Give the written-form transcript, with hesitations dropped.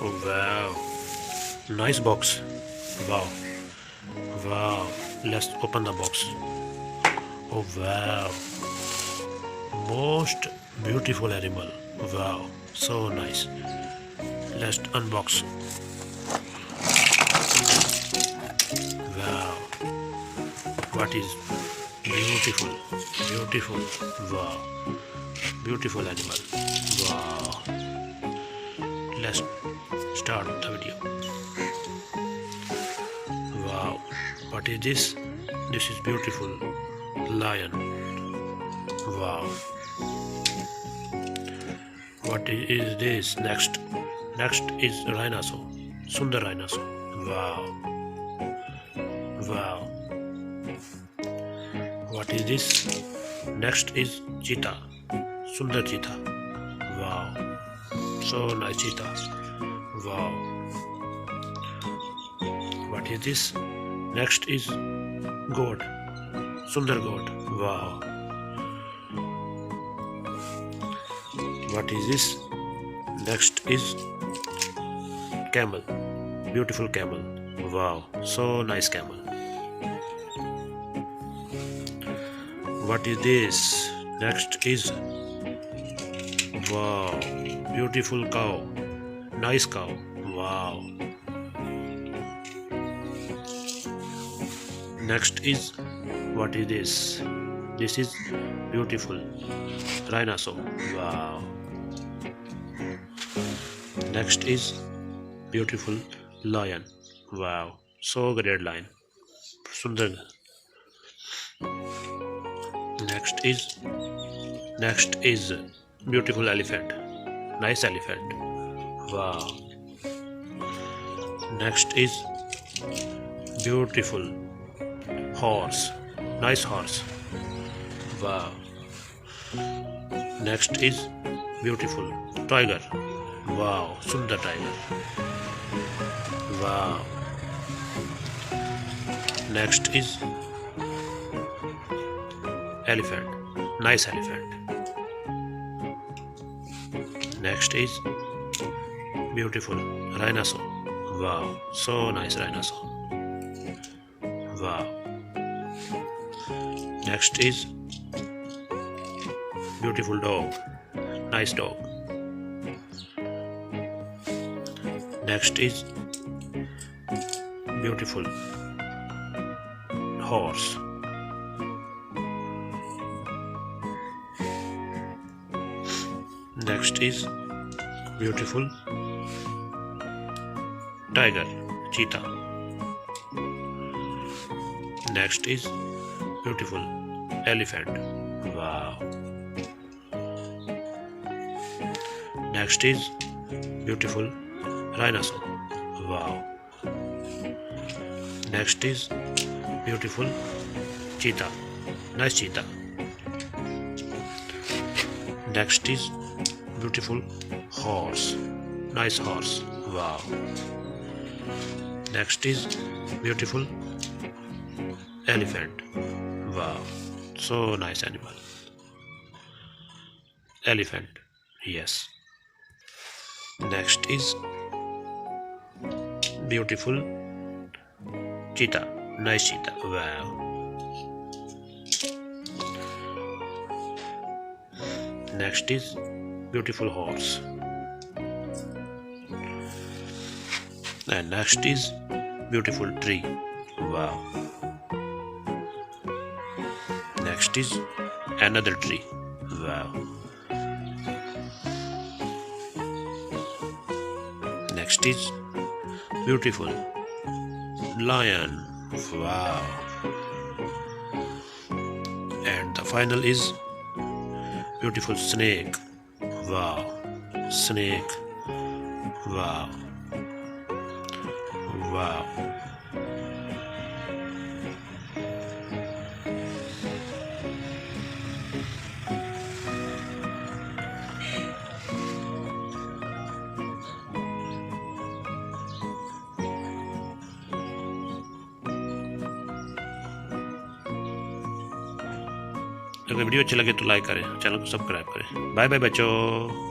Oh wow, nice box. Wow, wow. Let's open the box. Oh wow, most beautiful animal. Wow, so nice. Let's unbox. Wow, what is beautiful, beautiful. Wow, beautiful animal. Wow, let's start the video. Wow, what is this? This is beautiful lion. Wow, what is this? Next is rhinoceros. Sundar rhinoceros. Wow, wow. What is this? Next is cheetah. Sundar cheetah. Wow, so nice cheetah. Wow. What is this? Next is goat. Sundar goat. Wow. What is this? Next is camel. Beautiful camel. Wow, so nice camel. What is this? Next is wow, beautiful cow. Nice cow. Wow. Next is what is this? This is beautiful rhinoceros. Wow. Next is beautiful lion. Wow, so great lion. Sundar. Next is beautiful elephant. Nice elephant. Wow. Next is beautiful horse. Nice horse. Wow. Next is beautiful tiger. Wow, Sundar tiger. Wow. Next is elephant. Nice elephant. Next is beautiful rhinoceros. Wow, so nice rhinoceros. Wow. Next is beautiful dog. Nice dog. Next is beautiful horse. Next is beautiful tiger, cheetah. Next is beautiful elephant. Wow. Next is beautiful rhinoceros. Wow. Next is beautiful cheetah. Nice cheetah. Next is beautiful horse. Nice horse. Wow. Next is beautiful elephant. Wow, so nice animal. Elephant. Yes. Next is beautiful cheetah. Nice cheetah. Wow. Next is beautiful horse. And next is beautiful tree. Wow. Next is another tree. Wow. Next is beautiful lion. Wow. And the final is beautiful snake. Wow. Snake. Wow. Wow. अगर video अच्छा लगे तो like करें, channel को subscribe करें। Bye bye बच्चों।